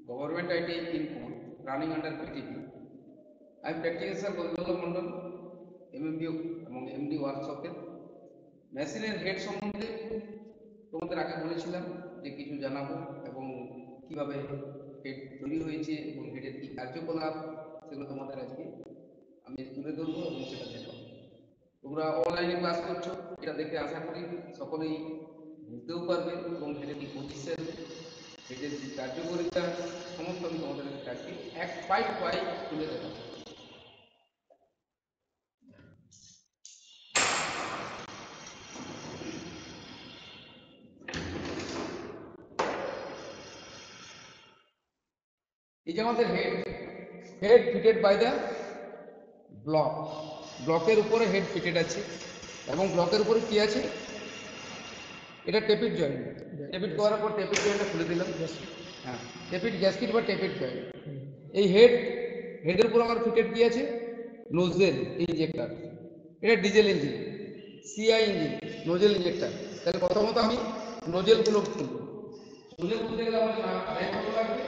Government IT input running under PTP. I am practical sir Govinda Mondal, MMBO এবং MD ওয়ার্কশপের মেশিনের head সম্বন্ধে তোমাদের আগে বলেছিলাম যে কিছু জানাবো এবং কিভাবে হেড তৈরি হয়েছে এবং হেডের কি কার্যকলাপ সেগুলো তোমাদের আজকে আমি তুলে ধরবো এবং সেটা দেখাবো। তোমরা অনলাইনে ক্লাস করছো, এটা দেখে আশা করি সকলেই বুঝতেও পারবে এবং হেডের কি পজিশন, হেডের যে কার্যকরিতা সমস্ত আমি তোমাদের কাছে এক পাইপ পাইপ তুলে দেখাবো। এই যে আমাদের হেড ফিটেড বাই দ্য ব্লকের উপরে হেড ফিটেড আছে এবং ব্লকের উপরে কি আছে, এটা টেপিড জয়েন্ট। টেপিড করার পর টেপিড জয়েন্টটা খুলে দিলাম। হ্যাঁ, টেপিড গ্যাসকিট বা টেপিড জয়েন্ট। এই হেডের উপর আমার ফিটেড কি আছে, নোজেল ইঞ্জেক্টর। এটা diesel engine, CI engine, nozzle injector. তাহলে প্রথমত আমি নোজেলগুলো খুলব। নোজেল খুলতে গেলে আমার কত লাগবে,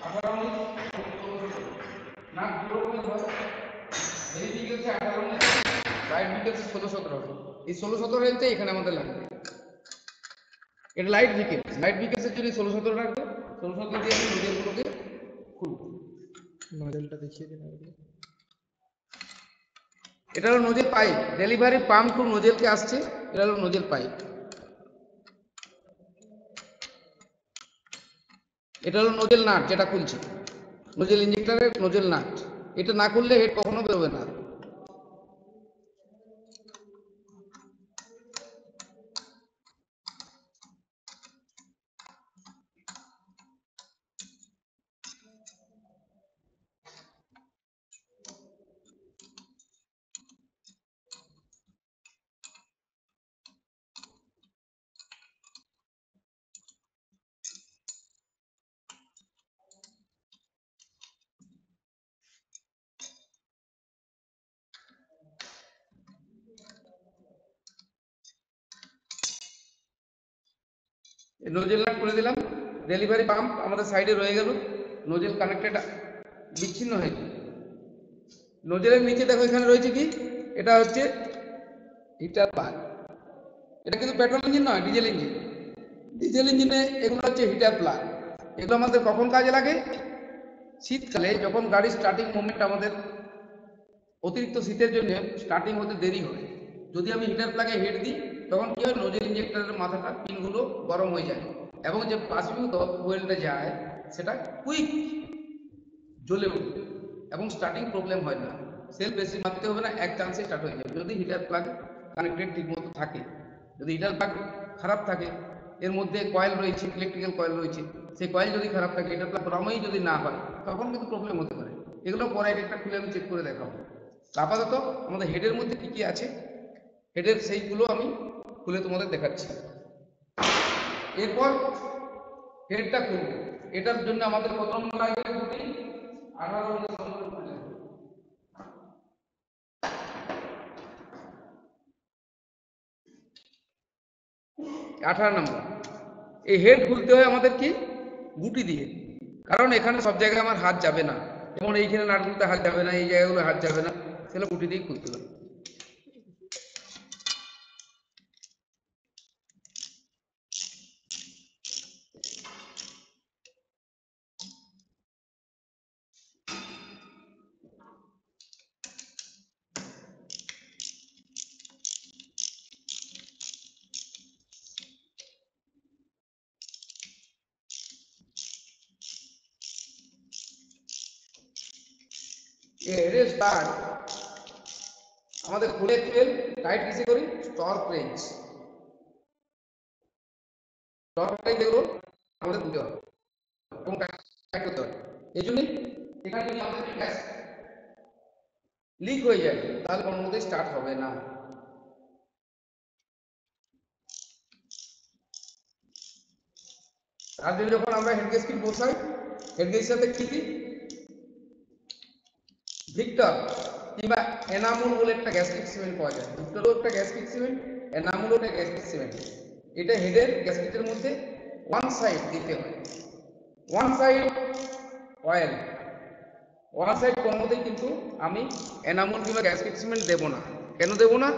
18 ইঞ্চ, না 2 রকমের হয়। এই বিকেলসে 18 ইঞ্চ, লাইট বিকেলসে 16-17 হয়। এই 16-17 ইঞ্চে এখানে আমাদের লাগবে। এটা লাইট বিকেলসের জন্য 16-17 রাখবে। 16-17 দিয়ে আমি নোজেলগুলোকে খুলব। নজলটা দেখিয়ে দিন আগে। এটা হলো nozzle pipe, delivery pump to নোজেলকে আসছে। এটা হলো নোজেল পাইপ। এটা হলো নোজেল নাট, যেটা খুলছে নোজেল ইঞ্জেক্টরের নোজেল নাট। এটা না খুললে হেড কখনো বেরোবে না। নোজেল নাট খুলে দিলাম। ডেলিভারি পাম্প আমাদের সাইডে রয়ে গেল, নোজেল কানেক্টেড বিচ্ছিন্ন হয়ে গেল। নোজেলের নিচে দেখো এখানে রয়েছে কি, এটা হচ্ছে হিটার প্লাগ। এটা কিন্তু পেট্রোল ইঞ্জিন নয়, ডিজেল ইঞ্জিন। ডিজেল ইঞ্জিনে এগুলো হচ্ছে হিটার প্লাগ। এগুলো আমাদের কখন কাজে লাগে, শীতকালে যখন গাড়ির স্টার্টিং মুভমেন্ট আমাদের অতিরিক্ত শীতের জন্য স্টার্টিং হতে দেরি হয়। যদি আমি হিটার প্লাগে হেড দিই তখন কি হয়, নোজেল ইঞ্জেক্টরের মাথাটা পিনগুলো গরম হয়ে যায় এবং যে বাষ্পীভূত ফুয়েলটা যায় সেটা কুইক জ্বলে উঠবে এবং স্টার্টিং প্রবলেম হয় না। সেল বেশি মারতে হবে না, এক চান্সে স্টার্ট হয়ে যাবে যদি হিটার প্লাগ কানেক্টেড ঠিক মতো থাকে। যদি হিটার প্লাগ খারাপ থাকে, এর মধ্যে কয়েল রয়েছে, ইলেকট্রিক্যাল কয়েল রয়েছে, সেই কয়েল যদি খারাপ থাকে, হিটার প্লাগ গরমই যদি না হয়, তখন কিন্তু প্রবলেম হতে পারে। এগুলো পরে একটা খুলে আমি চেক করে দেখাবো। আপাতত আমাদের হেডের মধ্যে কি কি আছে, হেডের সেইগুলো আমি খুলে তোমাদের দেখাচ্ছি। এরপর হেডটা খুলবো। এটার জন্য আমাদের কত নম্বর লাগবে, দুটি 18 নম্বর খুলে 18 নম্বর। এই হেড খুলতে হয় আমাদের কি, গুটি দিয়ে, কারণ এখানে সব জায়গায় আমার হাত যাবে না। যেমন এইখানে নাট খুলতে হাত যাবে না, এই জায়গাগুলো হাত যাবে না, সেগুলো গুটি দিয়ে খুলতে হবে। হেডের স্টার্ট আমাদের খুলে তেল টাইট কিসে করি, টর্ক রেঞ্জ। টর্ক রেঞ্জ এগুলো আমাদের দিতে হবে এবং টাইট করতে হবে। এই জন্যই এখানে যদি আমাদের গ্যাস লিক হয়ে যায় তাহলে কোনো মতেই স্টার্ট হবে না। তার জন্য যখন আমরা হেড গ্যাসকিট বসাই, হেড গ্যাসের সাথে কি দিই, ভিক্টর কিংবা এনামুল বলে একটা গ্যাসকিট সিমেন্ট পাওয়া যায়। ভিক্টরও একটা গ্যাসকিট সিমেন্ট, এনামুলও একটা গ্যাসকিট সিমেন্ট। এটা হেডের গ্যাসকিটের মধ্যে ওয়ান সাইড দিতে হয়। One side oil, one side কোনোমতেই কিন্তু আমি এনামল কিংবা গ্যাসকেট সিমেন্ট দেবো না। কেন দেবো না?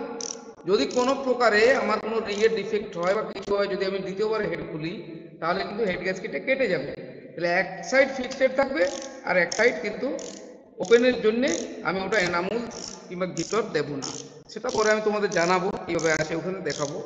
যদি কোনো প্রকারে আমার কোনো রিংয়ের ডিফেক্ট হয় বা কিছু হয়, যদি আমি দ্বিতীয়বার হেড খুলি, তাহলে কিন্তু হেড গ্যাসকেটটা কেটে যাবে। তাহলে এক সাইড ফিক্সড থাকবে আর এক সাইড কিন্তু ওপেনের জন্য আমি ওটা এনামল কিংবা গিটর দেবো না। সেটা পরে আমি তোমাদের জানাবো কীভাবে আছে, ওখানে দেখাবো।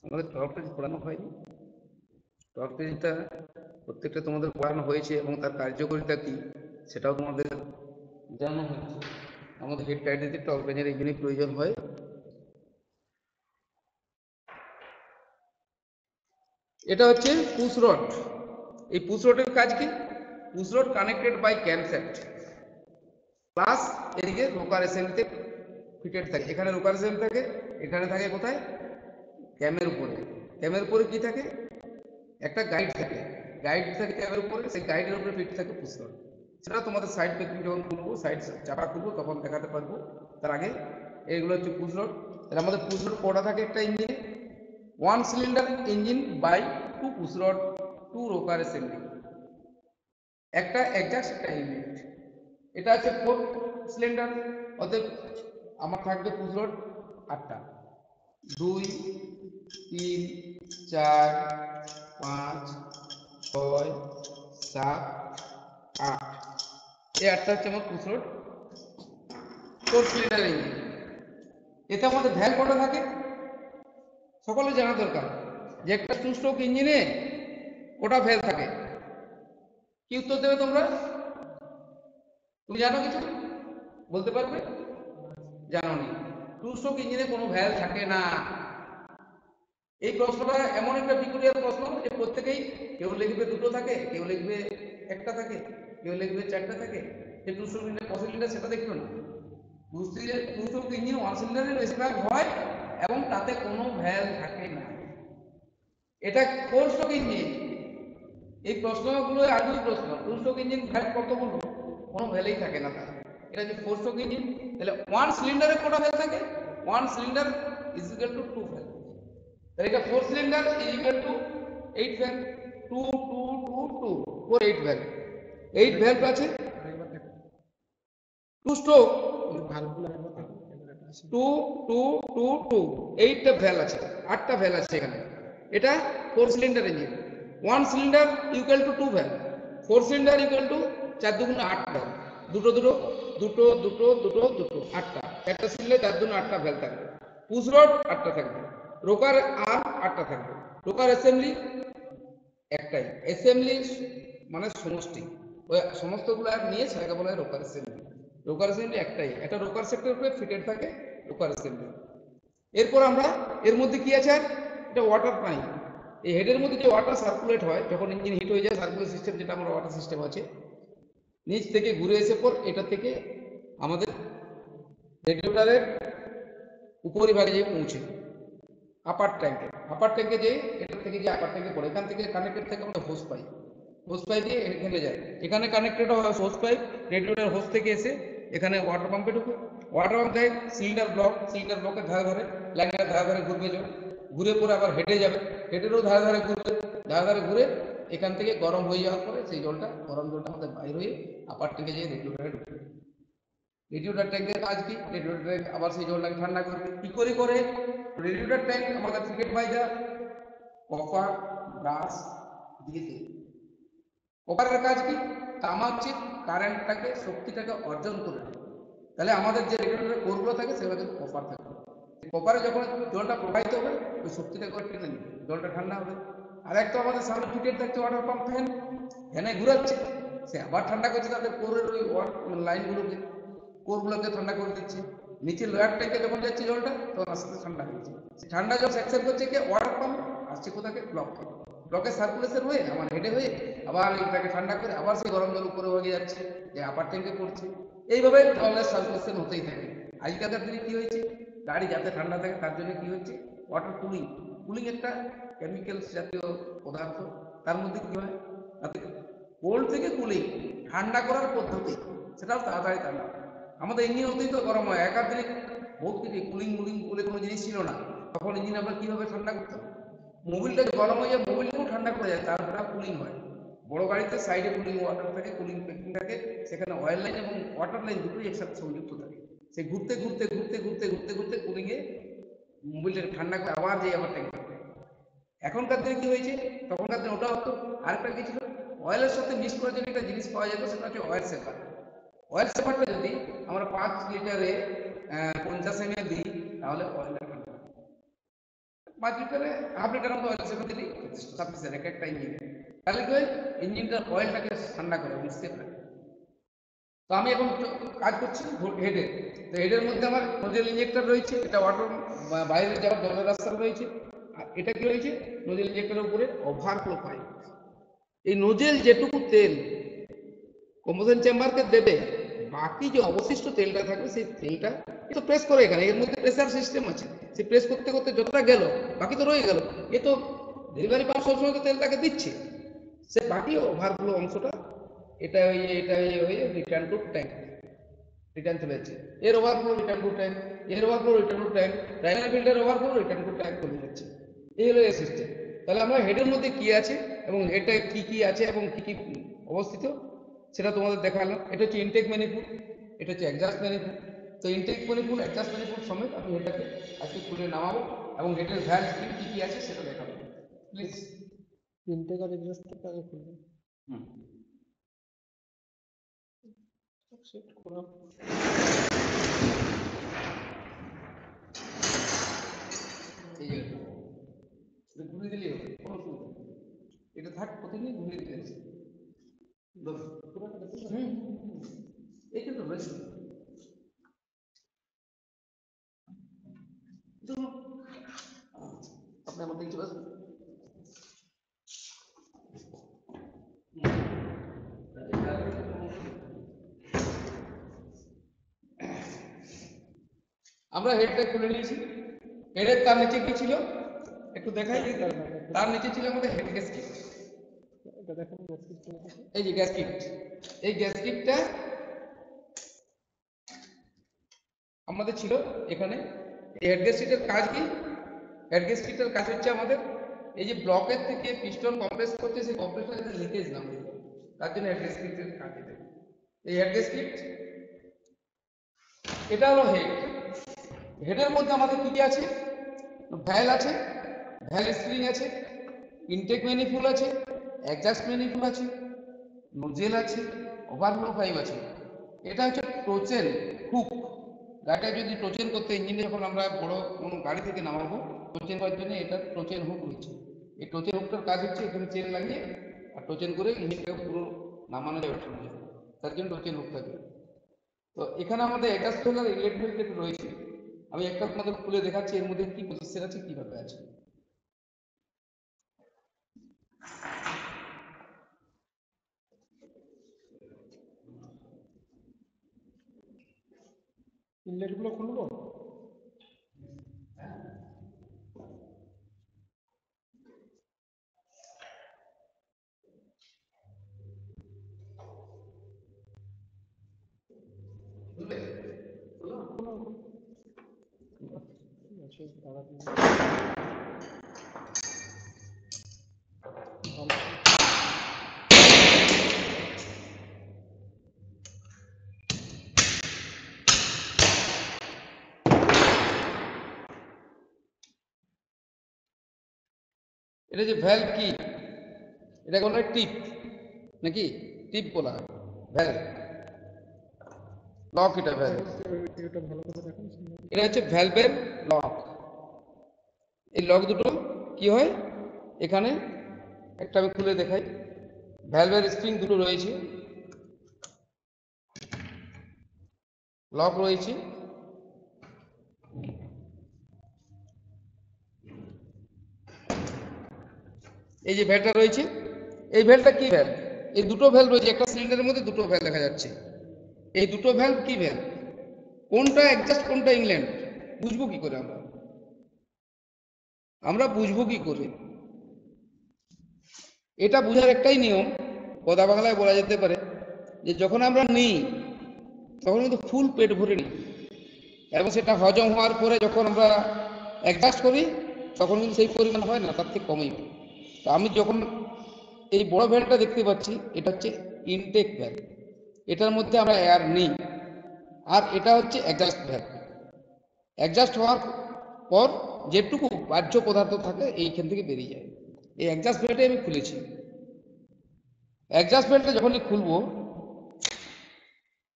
আমাদের টপ পেজ পড়ানো হয়নি, টপ পেজটা প্রত্যেকটা তোমাদের পড়ানো হয়েছে এবং তার কার্যকারিতা কী সেটাও তোমাদের জানানো হয়েছে। আমাদের হেড টাইটেতে টপ পেজের এই জন্যই প্রয়োজন হয়। এটা হচ্ছে পুশ রড। এই পুশ রডের কাজ কি? Push rod connected by camshaft plus এদিকে রোকার অ্যাসেম্বলিতে ফিটেড থাকে। এখানে রোকার অ্যাসেম্বলি থাকে, এখানে থাকে কোথায়? ক্যামের উপরে। ক্যামের উপরে কি থাকে? একটা গাইড থাকে, গাইড থাকে ক্যামের উপরে, সেই গাইডের উপরে ফিট থাকে পুশ রড। সেটা তোমাদের সাইড পেকিং যখন খুলবো, সাইড চাপা খুলবো তখন দেখাতে পারবো। তার আগে এইগুলো হচ্ছে পুশ রড। তাহলে আমাদের পুশ রড কটা থাকে একটা ইঞ্জিনে? One cylinder engine by two push rod, two rocker assembly, একটা এক্সাস্ট একটা ইউনিট। এটা হচ্ছে 4 সিলিন্ডার, অতএব আমার থাকবে পুশ রড 8টা, 2 3 4 5 6 7 8। এই 8টা হচ্ছে আমার পুশ রড 4 সিলিন্ডার ইঞ্জিন। এতে আমাদের ভ্যাল কটা থাকে সকলে জানা দরকার, যে একটা 2 স্ট্রোক ইঞ্জিনে কটা ভ্যাল থাকে। কি উত্তর দেবে তোমরা? তুমি জানো কিছু বলতে পারবে? জানো নি। 2 স্ট্রোক ইঞ্জিনে কোনো ভ্যাল থাকে না। এই প্রশ্নটা এমন একটা বিক্রিয়ার প্রশ্ন যে প্রত্যেকেই কেউ লিখবে 2টো থাকে, কেউ লিখবে 1টা থাকে, কেউ লিখবে 4টা থাকে। যে 2 স্ট্রোক ইঞ্জিনের কত সিলিন্ডার সেটা দেখবে না। 2 স্ট্রোক ইঞ্জিন 1 সিলিন্ডারের বেশিরভাগ হয় এবং তাতে কোনো ভ্যাল থাকে না। এটা 4 স্ট্রোক ইঞ্জিন। এই প্রশ্নগুলো আগে প্রশ্ন 2 স্ট্রোক ইঞ্জিন ভ্যাল কত বলবো? কোনো ভ্যালই থাকে না তার। এটা যে 4 স্ট্রোক ইঞ্জিন, তাহলে 1 সিলিন্ডারে কটা ভ্যাল থাকে? 1 সিলিন্ডার ইজ ইকুয়াল টু 2 ভ্যাল। তাহলে এটা 4 সিলিন্ডার ইজ ইকুয়াল টু 8 ভ্যাল। 2 2 2 2 4 8 ভ্যাল। 8 ভ্যাল আছে। 2 স্ট্রোক ভালভগুলো একবার দেখো, এবার এটা আছে 2 2 2 2 8টা ভ্যাল আছে, 8টা ভ্যাল আছে এখানে। এটা 4 cylinder engine. 1 cylinder equal to 2 val, 4 cylinder equal to 4 দুগুণে 8 ভ্যাল, দুটো দুটো দুটো দুটো দুটো দুটো 8টা। একটা সিলিন্ডার 4 দুগুণে 8টা ভ্যাল থাকবে। পুশ রড 8টা থাকবে, রোকার আর্ম 8টা থাকবে, রোকার অ্যাসেম্বলি একটাই। অ্যাসেম্বলি মানে সমষ্টি, ওই সমস্তগুলো আর নিয়ে সেটাকে বলা হয় রোকার অ্যাসেম্বলি। রোকার অ্যাসেম্বলি একটাই, একটা রোকার সেক্টরের উপরে ফিটেড থাকে রোকার অ্যাসেম্বলি। এরপর আমরা এর মধ্যে কি আছে? আর এটা ওয়াটার পাইপ। এই হেডের মধ্যে যে ওয়াটার সার্কুলেট হয় যখন ইঞ্জিন হিট হয়ে যায়, সার্কুলেট সিস্টেম যেটা আমরা ওয়াটার সিস্টেম আছে, নিচ থেকে ঘুরে এসে পর এটা থেকে আমাদের রেগুলেটরের উপরিভাগে যেয়ে পৌঁছে আপার ট্যাঙ্কে যে এটা থেকে যে আপার ট্যাঙ্কে পড়ে, এখান থেকে কানেক্টেড থেকে আমাদের হোস পাইপ, হোস পাইপ দিয়ে এখানে যায়, এখানে কানেক্টেড হয় হোস পাইপ, রেগুলেটর হোস থেকে এসে এখানে ওয়াটার পাম্পে ঢুকে, ওয়াটার পাম্প থেকে সিলিন্ডার ব্লকের ধারে ধারে লাইনের ধারে ধারে ঘুরবে জল, ঘুরে পরে আবার হেঁটে যাবে, হেঁটেরও ধারে ধারে ঘুরবে, ধারে ধারে ঘুরে এখান থেকে গরম হয়ে যাওয়ার পরে সেই জলটা, গরম জলটা আমাদের বাইরে হয়ে আপার ট্যাঙ্কে যেয়ে রেগুলেটরে ঢুকবে। রেডিওটার ট্যাঙ্কের কাজ কি? রেডিওটার ট্যাঙ্ক আবার সেই জলটাকে ঠান্ডা করবে। কি করে? রেডিওটার ট্যাঙ্ক আমাদের ক্রিকেট বাই দা কপার ব্রাশ দিয়ে তৈরি। কপারের কাজ কি? তামা হচ্ছে কারেন্টটাকে, শক্তিটাকে অর্জন করে নেয়। তাহলে আমাদের যে রেডিওটার কোরগুলো থাকে সেগুলো কিন্তু কপার থাকে। কপারে যখন জলটা প্রবাহিত হবে ওই শক্তিটা করে টেনে নেবে, জলটা ঠান্ডা হবে। আর একটা আমাদের সামনে ফিটেড থাকছে ওয়াটার পাম্প, ফ্যানে ঘুরাচ্ছে, সে আবার ঠান্ডা করছে তাদের কোরের ওই লাইনগুলোকে। কোরগুলোকে ঠান্ডা করে দিচ্ছে। নিচে লোয়ার ট্যাঙ্কে যখন যাচ্ছে জলটা তখন আস্তে আস্তে ঠান্ডা হচ্ছে। ঠান্ডা জল অ্যাকসেপ্ট করছে কি ওয়াটার পাম্প, আসছে কোথাকে ব্লকে, ব্লকে সার্কুলেশন হয়ে আমার হেডে হয়ে আবার এটাকে ঠান্ডা করে আবার সেই গরম জল উপরে হয়ে যাচ্ছে, যে আপার ট্যাঙ্কে পড়ছে। এইভাবে জলের সার্কুলেশন হতেই থাকে। আজকালকার দিনে কি হয়েছে, গাড়ি যাতে ঠান্ডা থাকে তার জন্য কি হচ্ছে ওয়াটার কুলিং। কুলিং একটা কেমিক্যালস জাতীয় পদার্থ, তার মধ্যে কি হয় কোল্ড থেকে কুলিং ঠান্ডা করার পদ্ধতি, সেটাও তাড়াতাড়ি ঠান্ডা। আমাদের ইঞ্জিন অতিরিক্ত গরম হয়, একার দিনে বহুত কিছু কুলিং মুলিং বলে কোনো জিনিস ছিল না, তখন ইঞ্জিন আমরা কিভাবে ঠান্ডা করতাম। মোবিলটা গরম হয়ে যায়, মোবিলটাও ঠান্ডা করে যায়, তারপরে কুলিং হয়। বড় গাড়িতে সাইডে কুলিং ওয়াটার থাকে, কুলিং প্যাকিং থাকে, সেখানে অয়েল লাইন এবং ওয়াটার লাইন দুটোই একসাথে সংযুক্ত থাকে। সে ঘুরতে ঘুরতে ঘুরতে ঘুরতে ঘুরতে ঘুরতে কুলিংয়ে মোবিলটাকে ঠান্ডা করে আবার যাই আবার ট্যাঙ্ক। এখনকার দিনে কি হয়েছে, তখনকার দিনে ওটা হতো। আরেকটা কি ছিল, অয়েলের সাথে মিক্স করার জন্য একটা জিনিস পাওয়া যেত, সেটা হচ্ছে অয়েল সেপার। অয়েল সেপারটা যদি আমরা 5 লিটারে 50 ml দিই, তাহলে অয়েলটা ঠান্ডা। 5 লিটারে হাফ লিটার মতো অয়েল সেপার দিলেই সাফিসিয়েন্ট একটা ইঞ্জিন। তাহলে কি হয়, ইঞ্জিনটার অয়েলটাকে ঠান্ডা করে এবং সেফ রাখে। তো আমি এখন কাজ করছি হেডে, তো হেডের মধ্যে আমার নোজেল ইঞ্জেক্টর রয়েছে, এটা ওয়াটার বাইরে যাওয়ার জলের রাস্তা রয়েছে। আর এটা কি রয়েছে, নোজেল ইঞ্জেক্টরের উপরে ওভারফ্লো পাইপ। এই নোজেল যেটুকু তেল কম্বশন চেম্বারকে দেবে, বাকি যে অবশিষ্ট তেলটা থাকবে সেই তেলটা তো প্রেস করে, এখানে এর মধ্যে প্রেসার সিস্টেম আছে, সে প্রেস করতে করতে যতটা গেল বাকি তো রয়ে গেল। এ তো ডেলিভারি পাম্প সবসময় তো তেলটাকে দিচ্ছে, সে বাকি ওভারফ্লো অংশটা এটা হয়ে রিটার্ন টু ট্যাঙ্ক, রিটার্ন চলে যাচ্ছে। এর ওভারফ্লো রিটার্ন টু ট্যাঙ্ক, এর overflow return to tank, primary filter overflow return to tank চলে যাচ্ছে। এই হলো এই সিস্টেম। তাহলে আমরা হেডের মধ্যে কি আছে এবং হেডে কি কি আছে এবং কি কি অবস্থিত সেটা তোমাদের দেখালাম। এটা হচ্ছে ইনটেক ম্যানিফোল্ড, এটা হচ্ছে এক্সস্ট ম্যানিফোল্ড। তো ইনটেক ম্যানিফোল্ড এক্সস্ট ম্যানিফোল্ড সমেত আমি হেডটাকে আজকে খুলে নামাবো এবং হেডের ভ্যালভ কি কি আছে সেটা দেখাবো। প্লিজ ইনটেক আর এক্সস্টটা আগে খুলবেন। সেট করা ঘুরে দিলে কোনো অসুবিধা নেই, এটা থাক প্রতিদিন ঘুরে দিতে আছে। এইটা তো রয়েছে, আপনি আমার দেখতে পাচ্ছেন। আমরা হেডটা খুলে নিয়েছি। হেডের তার নিচে কি ছিল একটু দেখাই, তার নিচে ছিল আমাদের হেড গ্যাসকিট। এটা দেখেন গ্যাসকিট, এই যে গ্যাসকিট, এই গ্যাসকিটটা আমাদের ছিল এখানে। এই হেড গ্যাসকিটের কাজ কি, হেড গ্যাসকিটের কাজ হচ্ছে আমাদের এই যে ব্লকের থেকে পিস্টন কম্প্রেস করছে, সেই কম্প্রেসটা যাতে লিকেজ না হয় তার জন্য হেড গ্যাসকিটের কাজ। এই হেড গ্যাসকিট এটা হলো হেড। হেডের মধ্যে আমাদের কি কি আছে, ভ্যাল আছে, ভ্যাল স্প্রিং আছে, ইনটেক ম্যানিফোল্ড আছে, এক্সস্ট ম্যানিফোল্ড আছে, নোজেল আছে, ওভারফ্লো পাইপ আছে। এটা হচ্ছে টোচেন হুক। গাড়িটা যদি টোচেন করতে, ইঞ্জিনে যখন আমরা বড় কোনো গাড়ি থেকে নামাবো টোচেন করার জন্য এটা টোচেন হুক রয়েছে। এই টোচেন হুকটার কাজ হচ্ছে এখানে চেন লাগিয়ে আর টোচেন করে ইঞ্জিনটাকে পুরো নামানো যাবে, তার জন্য টোচেন হুক থাকে। তো এখানে আমাদের এক্সস্ট আর ইনলেট ভেন্ট রয়েছে, আমি একটা আপনাদের খুলে দেখাচ্ছি এর মধ্যে কি পজিশন আছে, কিভাবে আছে। ইনলেট গুলো খুলবো। এটা যে ভ্যালভ কি, এটা কোনো টিপ নাকি, টিপ বলা হয় ভ্যালভ, লক। এটা ভ্যালভ, এটা ভালো করে দেখেন। এটা হচ্ছে ভ্যালভের লক। এই লক দুটো কি হয়, এখানে একটা আমি খুলে দেখাই। ভ্যালভের স্প্রিং দুটো রয়েছে, লক রয়েছে। এই যে ভ্যালটা রয়েছে, এই ভ্যালটা কি ভ্যাল? এই দুটো ভ্যাল রয়েছে, একটা সিলিন্ডারের মধ্যে দুটো ভ্যাল দেখা যাচ্ছে। এই দুটো ভ্যাল কি ভ্যাল? কোনটা অ্যাডজাস্ট কোনটা ইনল্যান্ড বুঝবো কি করে আমরা? আমরা বুঝবো কি করে? এটা বোঝার একটাই নিয়ম, কথা বাংলায় বলা যেতে পারে যে যখন আমরা নিই তখন কিন্তু ফুল পেট ভরে নিই, এবং সেটা হজম হওয়ার পরে যখন আমরা অ্যাডজাস্ট করি তখন কিন্তু সেই পরিমাণ হয় না, তার থেকে কমই হয়। তো আমি যখন এই বড় ভ্যালটা দেখতে পাচ্ছি, এটা হচ্ছে ইনটেক ভ্যাল, এটার মধ্যে আমরা এয়ার নিই। আর এটা হচ্ছে অ্যাডজাস্ট ভ্যাল। অ্যাডজাস্ট হওয়ার পর যেটুকু বাহ্য পদার্থ থাকে এইখান থেকে বেরিয়ে যায়। এই অ্যাডজাস্ট ভ্যালটাই আমি খুলেছি। অ্যাডজাস্ট ভ্যালটা যখনই খুলবো,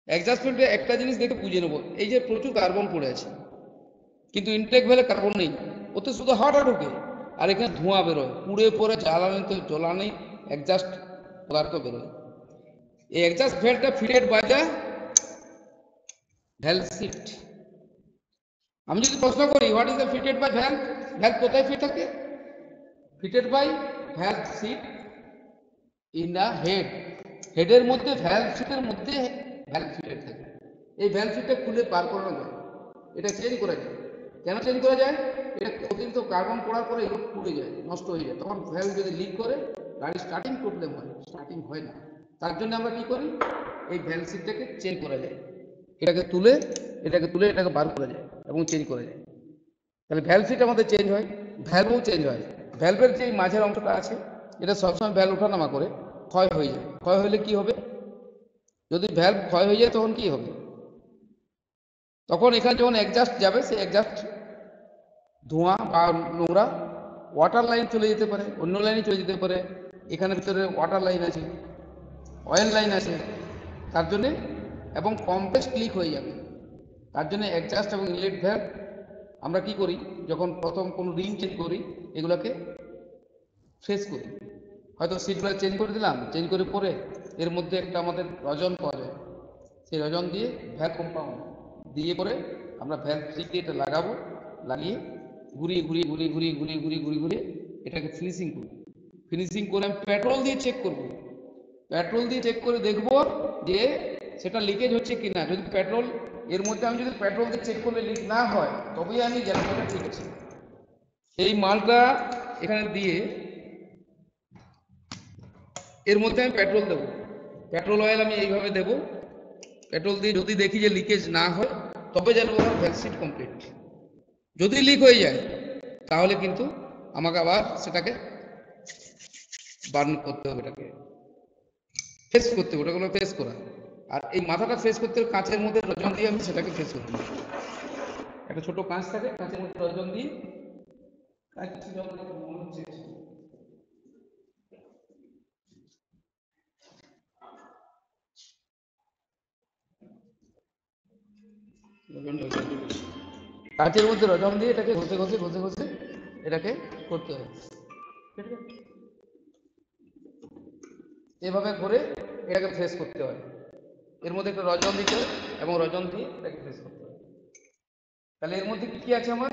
অ্যাডজাস্ট ভ্যালটা একটা জিনিস দেখে বুঝে নেবো, এই যে প্রচুর কার্বন পড়ে আছে, কিন্তু ইনটেক ভ্যালে কার্বন নেই, ওতে শুধু হাওয়াটা ঢোকে আর এখানে ধোঁয়া বেরোয়, পুড়ে পরে জ্বালানিতে জ্বলানি অ্যাডজাস্ট পদার্থ বেরোয়। এই অ্যাডজাস্ট ভ্যালটা fitted by the valve seat. আমি যদি প্রশ্ন করি what is the fitted by valve, valve কোথায় ফিট থাকে? Fitted by valve seat in the head. হেডের মধ্যে ভ্যাল সিটের মধ্যে ভ্যাল ফিটেড থাকে। এই ভ্যাল সিটটা খুলে বার করানো যায়, এটা চেঞ্জ করা যায়। কেন চেঞ্জ করা যায়? এটা অতিরিক্ত কার্বন পড়ার পরে এগুলো পুড়ে যায়, নষ্ট হয়ে যায়, তখন ভ্যাল যদি লিক করে গাড়ি স্টার্টিং প্রবলেম হয়, স্টার্টিং হয় না। তার জন্য আমরা কি করি, এই ভ্যাল সিটটাকে চেঞ্জ করা যায়, এটাকে তুলে এটাকে বার করা যায় এবং চেঞ্জ করা যায়। তাহলে ভ্যালভ সিট আমাদের চেঞ্জ হয়, ভ্যালভও চেঞ্জ হয়। ভ্যালভের যে মাঝের অংশটা আছে এটা সবসময় ভ্যালভ ওঠানামা করে ক্ষয় হয়ে যায়। ক্ষয় হলে কি হবে? যদি ভ্যালভ ক্ষয় হয়ে যায় তখন কি হবে? তখন এখানে যখন অ্যাডজাস্ট যাবে, সেই অ্যাডজাস্ট ধোঁয়া বা নোংরা ওয়াটার লাইন চলে যেতে পারে, অন্য লাইনে চলে যেতে পারে। এখানে ভিতরে ওয়াটার লাইন আছে, অয়েল লাইন আছে, তার জন্যে, এবং কম্প্রেস লিক হয়ে যাবে। তার জন্য অ্যাডজাস্ট এবং ইনলেট ভ্যালভ আমরা কি করি, যখন প্রথম কোনো রিং চেঞ্জ করি এগুলোকে ফ্রেশ করি। হয়তো সিটগুলো চেঞ্জ করে দিলাম, চেঞ্জ করে পরে এর মধ্যে একটা আমাদের রজন পাওয়া যায়, সেই রজন দিয়ে ভ্যালভ কম্পাউন্ড দিয়ে পরে আমরা ভ্যালভ সিট দিয়ে এটা লাগাবো, লাগিয়ে ঘুরিয়ে ঘুরিয়ে ঘুরিয়ে ঘুরিয়ে ঘুরিয়ে ঘুরিয়ে ঘুরিয়ে ঘুরিয়ে এটাকে ফিনিশিং করব। ফিনিশিং করে আমি পেট্রোল দিয়ে চেক করব, পেট্রোল দিয়ে চেক করে দেখব যে সেটা লিকেজ হচ্ছে কিনা। যদি পেট্রোল এর মধ্যে আমি যদি পেট্রোল দিয়ে চেক করলে লিক না হয় তবেই আমি জানবো এটা ঠিক আছে। এই মালটা এখানে দিয়ে এর মধ্যে আমি পেট্রোল দেবো, পেট্রোল অয়েল আমি এইভাবে দেবো। পেট্রোল দিয়ে যদি দেখি যে লিকেজ না হয় তবে জানবো আমার ভ্যালভ সিট কমপ্লিট। যদি লিক হয়ে যায় তাহলে কিন্তু আমাকে আবার সেটাকে বার্ন করতে হবে, এটাকে ফেস করতে হবে, ওটাগুলো ফেস করা। আর এই মাথাটা ফেস করতে হবে কাঁচের মধ্যে রজন দিয়ে আমি সেটাকে ফেস করব। একটা ছোট কাঁচ থাকে, কাঁচের মধ্যে রজন দিয়ে কাঁচের মধ্যে রজন দিয়ে এটাকে ঘষে ঘষে ঘষে ঘষে এটাকে করতে হবে। ঠিক আছে, এভাবে করে এটাকে ফ্রেশ করতে হয়। এর মধ্যে একটা রজন দিতে হয় এবং রজন দিয়ে এটাকে ফ্রেশ করতে হয়। তাহলে এর মধ্যে কি কি আছে আমার?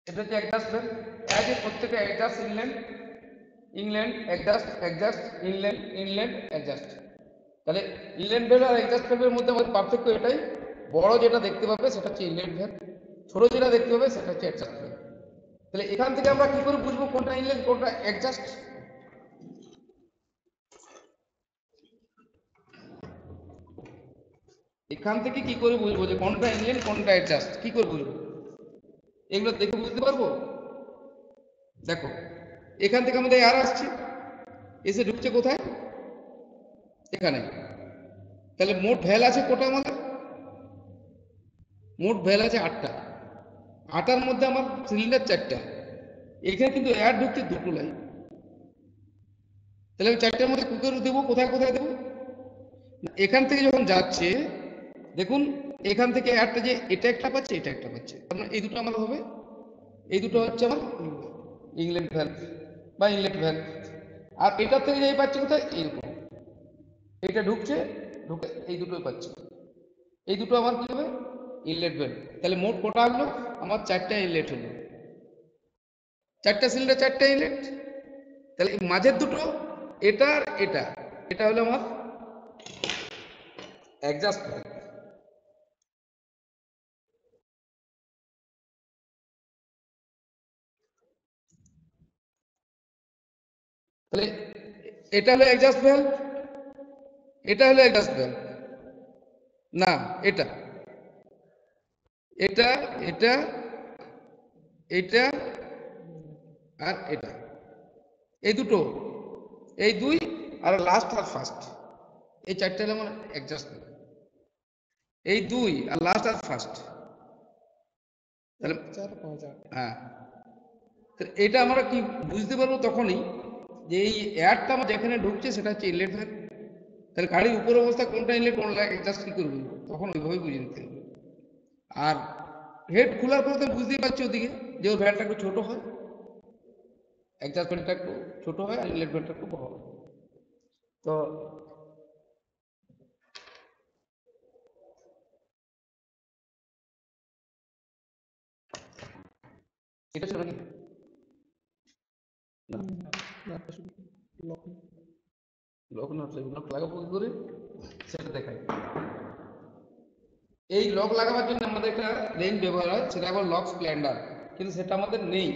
এটা হচ্ছে অ্যাডজাস্ট ভ্যালভ, প্রত্যেকটা adjust inland inland adjust adjust inland inland adjust. তাহলে ইনল্যান্ড ভ্যালভ আর অ্যাডজাস্ট ভ্যালভের মধ্যে আমাদের পার্থক্য এটাই, বড় যেটা দেখতে পাবে সেটা হচ্ছে ইনল্যান্ড ভ্যালভ, ছোট যেটা দেখতে পাবে সেটা হচ্ছে অ্যাডজাস্ট ভ্যালভ। তাহলে এখান থেকে আমরা কি করে বুঝবো কোনটা ইনল্যান্ড কোনটা অ্যাডজাস্ট? এখান থেকে কি করে বুঝবো যে কোনটা ইনল্যান্ড কোনটা অ্যাডজাস্ট? কি করে বুঝবো? এগুলো দেখে বুঝতে পারবো। দেখো, এখান থেকে আমাদের এয়ার আসছে, এসে ঢুকছে কোথায়? এখানে। তাহলে মোট ভ্যাল আছে কটা আমাদের? মোট ভ্যাল আছে 8টা। 8টার মধ্যে আমার সিলিন্ডার 4টা, এখানে কিন্তু এয়ার ঢুকছে 2টো লাইন। তাহলে আমি 4টার মধ্যে কুকার দেবো কোথায় কোথায় দেবো? এখান থেকে যখন যাচ্ছে দেখুন, এখান থেকে এয়ারটা যে এটা একটা পাচ্ছে এটা একটা পাচ্ছে, তার এই দুটো আমার হবে, এই দুটো হচ্ছে আমার ইনলেট ভ্যালভ বা ইনলেট ভ্যালভ। আর এটার থেকে যে পাচ্ছে কোথায়? এইরকম, এটা ঢুকছে, ঢুকে এই দুটোই পাচ্ছে। এই দুটো আমার কি হবে ইনলেট ভ্যালভ। তাহলে মোট কটা হলো আমার 4টা ইনলেট হলো, 4টা সিলিন্ডার 4টা ইনলেট। তাহলে এই মাঝের দুটো এটা আর এটা, এটা হলো আমার অ্যাডজাস্ট ভ্যালভ। তাহলে এটা হলো অ্যাডজাস্ট ভ্যালভ, এটা হলো অ্যাডজাস্ট ভ্যালভ না, এটা এটা এটা এটা আর এটা, এই দুটো, এই দুই আর লাস্ট আর ফার্স্ট, এই 4টা হলো আমার অ্যাডজাস্ট ভ্যালভ। এই দুই আর লাস্ট আর ফার্স্ট, তাহলে 4 5 8 হ্যাঁ, তাহলে এটা আমরা কি বুঝতে পারবো তখনই যে এই এয়ারটা আমার যেখানে ঢুকছে সেটা হচ্ছে ইনলেট ভ্যালভ। তাহলে গাড়ির উপর অবস্থা কোনটা ইনলেট কোনটা অ্যাডজাস্ট কি করবো তখন ওইভাবেই বুঝে নিতে হবে। আর হেড খোলার পরে তো বুঝতেই পারছি ওদিকে যে ওর ভ্যানটা একটু ছোট হয়, অ্যাডজাস্ট ভ্যানটা একটু ছোট হয় আর ইনলেট ভ্যানটা একটু বড় হয়। তো এটা ছিল নাকি না, না শুধু লক লক নট, লক লাগাবো কি করে সেটা দেখাই। এই লক লাগাবার জন্য আমাদের একটা রেঞ্জ ব্যবহার হয়, সেটা আবার লক স্প্লেন্ডার, কিন্তু সেটা আমাদের নেই,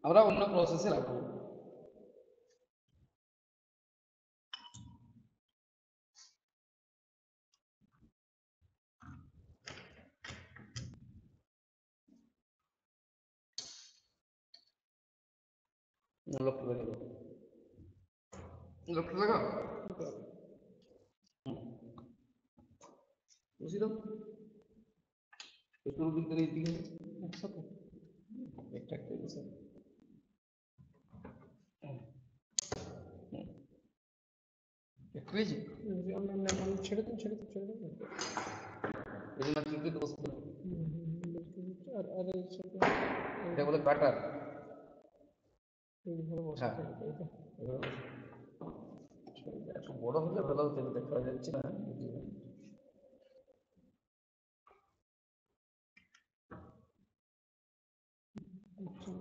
আমরা অন্য প্রসেসে রাখবো। লক লাগাবো, লক লাগাও, বুঝি দাও একটু ভিতরে দিকে একসাথে একটা একটা দিছে। একটু হয়েছে আমি ছেড়ে দিন এই জন্য কি কি বস্তু আর আর এর সাথে এটা বলে কাটার। এইভাবে বসাতে হ্যাঁ, হবে, তাই তো? একটু বড় হলে ভালো হতো, দেখা যাচ্ছে না। আচ্ছা,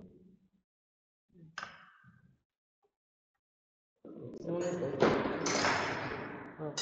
হ্যাঁ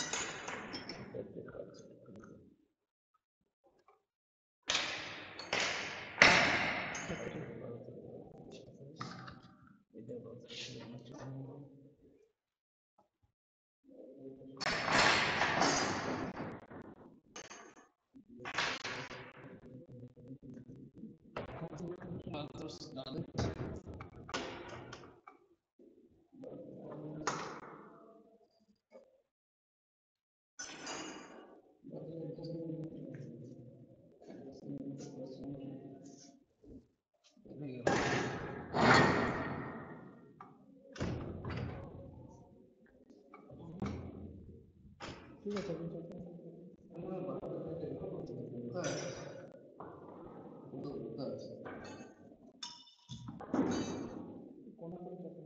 ঠিক আছে, আপনি চাপেন। কোনো করে চাপেন।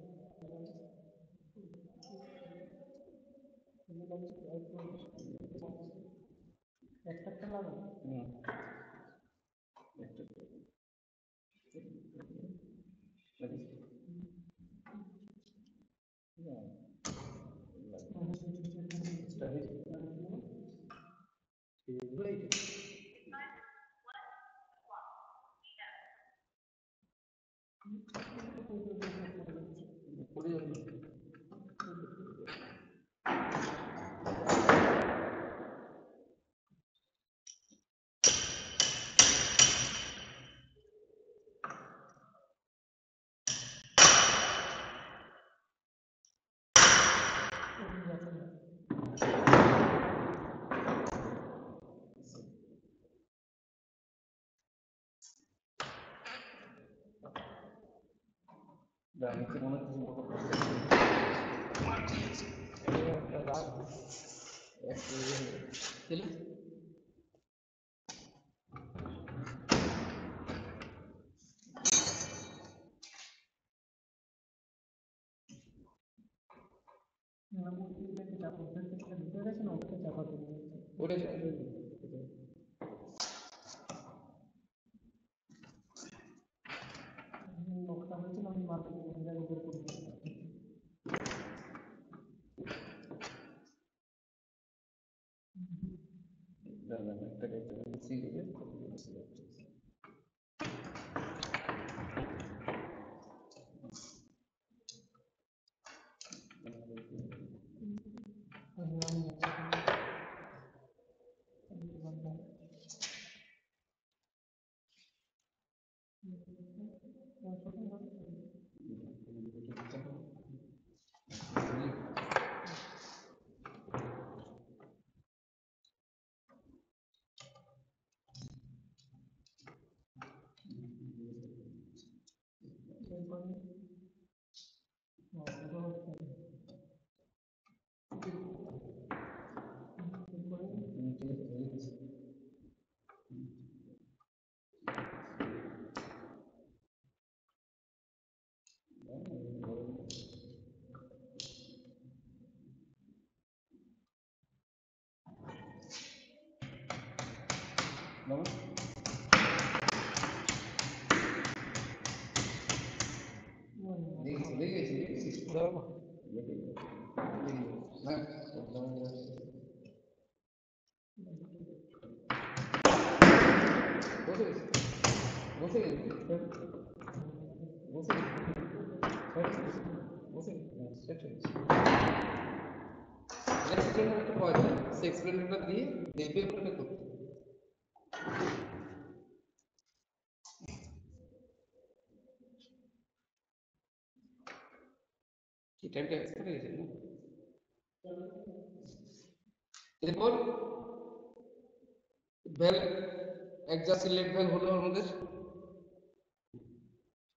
একটা একটা লাগান। নিচে মনে হচ্ছে ভিতরে গেছে না, ওটাকে চাপা দেবেন। ওটা এক্সপ্লেনেটরটা দিয়ে দেখবে ওটা করতে কি টাইমটা এক্সপায়ার হয়ে গেছে না এরপর ভ্যাল এক্সাস্ট ইনলেট ভ্যাল হলো আমাদের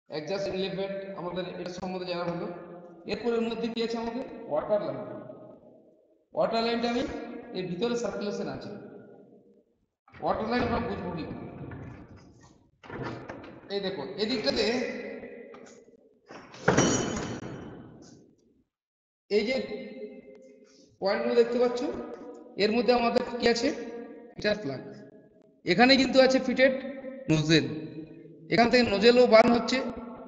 এক্সাস্ট ইনলেট ভ্যাল আমাদের এর সম্বন্ধে জানা হলো এরপর এর মধ্যে কি আছে আমাদের ওয়াটার লাইনটা আমি এর ভিতরে সার্কুলেশন আছে ওয়াটার লাইন আমরা বুঝবো কি এই দেখো এদিকটাতে এই যে পয়েন্টগুলো দেখতে পাচ্ছ এর মধ্যে আমাদের কি আছে হিটার প্লাগ এখানে কিন্তু আছে ফিটেড নোজেল এখান থেকে নোজেলও বার্ন হচ্ছে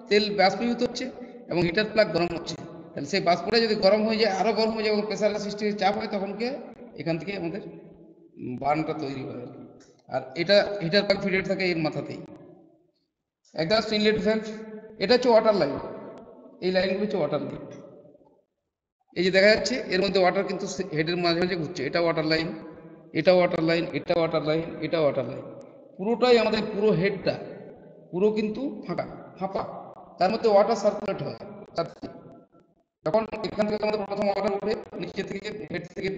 তেল বাষ্পীভূত হচ্ছে এবং হিটার প্লাগ গরম হচ্ছে তাহলে সেই বাষ্পটা যদি গরম হয়ে যায় আরো গরম হয়ে যায় এবং প্রেসারের সৃষ্টি হয়ে চাপ হয় তখন কি এখান থেকে আমাদের বার্নটা তৈরি হয় আর এটা হিটার প্লাগ ফিটেড থাকে এর মাথাতেই এক্সস্ট ইনলেট ভ্যালভ এটা হচ্ছে ওয়াটার লাইন এই লাইনগুলো হচ্ছে ওয়াটার লাইন এই যে দেখা যাচ্ছে এর মধ্যে ওয়াটার কিন্তু হেডের মাঝে মাঝে ঘুরছে এটা ওয়াটার লাইন এটা ওয়াটার লাইন এটা ওয়াটার লাইন এটা ওয়াটার লাইন পুরোটাই আমাদের পুরো হেডটা পুরো কিন্তু ফাঁপা তার মধ্যে ওয়াটার সার্কুলেট হয় যখন এখান থেকে আমাদের প্রথম ওয়াটার উঠে নিচে থেকে হেড থেকে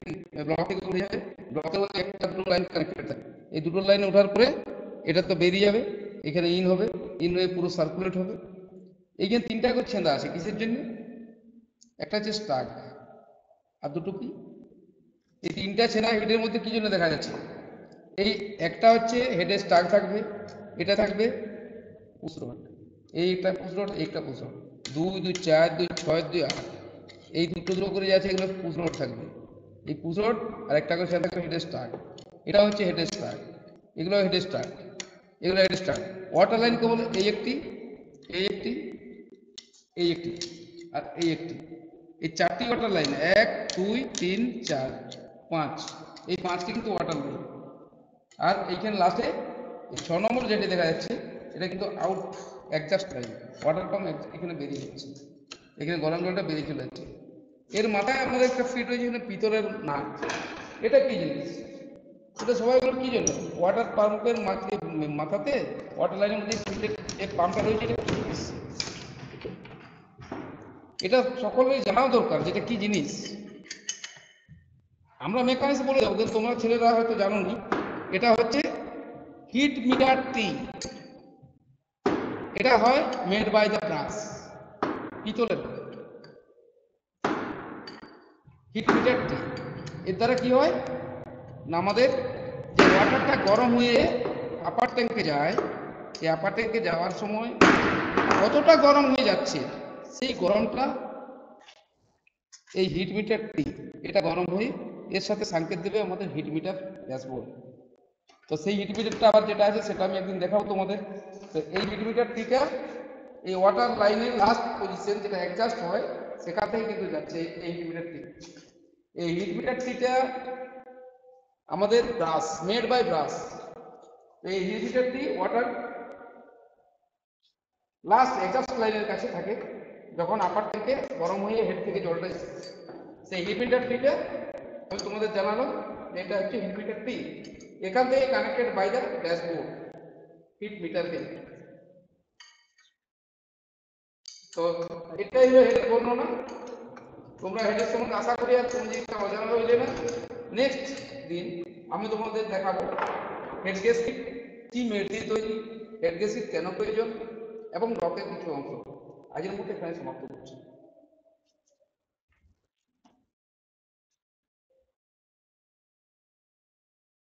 ব্লক থেকে উঠে যাবে ব্লকের মধ্যে একটা দুটো লাইন কানেক্টেড থাকে এই দুটো লাইনে ওঠার পরে এটা তো বেরিয়ে যাবে এখানে ইন হবে ইন হয়ে পুরো সার্কুলেট হবে এইখানে তিনটা করে ছেঁদা আছে কিসের জন্য একটা হচ্ছে স্টাক আর দুটো কি এই তিনটা ছেঁদা হেডের মধ্যে কি জন্য দেখা যাচ্ছে এই একটা হচ্ছে হেডে স্টাক থাকবে এটা থাকবে পুশ রড এইটা পুশ রড এইটা পুশ রড 2 2 4 2 6 2 8 এই দুটো করে যাচ্ছে এগুলো পুশ রড থাকবে এই পুশ রড আর একটা করে ছেঁদা থাকবে হেডে স্টাক এটা হচ্ছে হেডে স্টাক এগুলো হেডে স্টাক এগুলো হেডে স্টাক ওয়াটার লাইন কেবল এই একটি এই একটি এই একটি আর এই একটি এই চারটি ওয়াটার লাইন 1 2 3 4 5 এই পাঁচটি কিন্তু ওয়াটার লাইন আর এইখানে লাস্টে 6 নম্বর যেটি দেখা যাচ্ছে এটা কিন্তু out exhaust line water pump এখানে বেরিয়ে যাচ্ছে এখানে গরম জলটা বেরিয়ে চলে যাচ্ছে এর মাথায় আমাদের একটা ফিট হয়েছে এখানে পিতলের নাট এটা কি জিনিস এটা সবাই বলে কি জন্য ওয়াটার পাম্পের মাথাতে ওয়াটার লাইনের মধ্যে যে পাম্পটা রয়েছে এটা কি জিনিস এটা সকলেই জানাও দরকার যেটা কি জিনিস আমরা মেকানিক্স বলে যাবো কিন্তু তোমরা ছেলেরা হয়তো জানো নি এটা হচ্ছে হিট মিটার টি এটা হয় মেড বাই দ্য ব্রাস পিতলের হিট মিটার টি এর দ্বারা কি হয় না আমাদের যে ওয়াটারটা গরম হয়ে আপার ট্যাঙ্কে যায় এই আপার ট্যাঙ্কে যাওয়ার সময় কতটা গরম হয়ে যাচ্ছে সেই গরমটা এই হিট মিটার টি এটা গরম হয়ে এর সাথে সংকেত দেবে আমাদের হিট মিটার ড্যাশবোর্ড তো সেই হিট মিটারটা আবার যেটা আছে সেটা আমি একদিন দেখাবো তোমাদের তো এই হিট মিটার টিটা এই ওয়াটার লাইনের লাস্ট পজিশন যেটা অ্যাডজাস্ট হয় সেখান থেকে কিন্তু যাচ্ছে এই হিট মিটার টি এই হিট মিটার টিটা আমাদের ব্রাশ, মেড বাই ব্রাশ। এই হিউমিডিটি ওয়াটার লাস্ট এক্সস্ট লাইনের কাছে থাকে, যখন আপার থেকে গরম হয়ে হেড থেকে জলটা এসেছে। সেই হিউমিডিটিটা আমি তোমাদের জানালাম, এটা হচ্ছে হিউমিডিটি। এখান থেকে connected by the dashboard heat meter কে। তো এটাই হলো হেড বর্ণনা। তোমরা হেডের সম্বন্ধে আশা করি আর কোন জিনিসটা অজানা রইলে না। নেক্সট দিন আমি তোমাদের দেখাবো হেড গ্যাসকেট কি মেড দিয়ে তৈরি, হেড গ্যাসকেট কেন প্রয়োজন এবং রকের কিছু অংশ। আজকের মধ্যে এখানে সমাপ্ত করছি।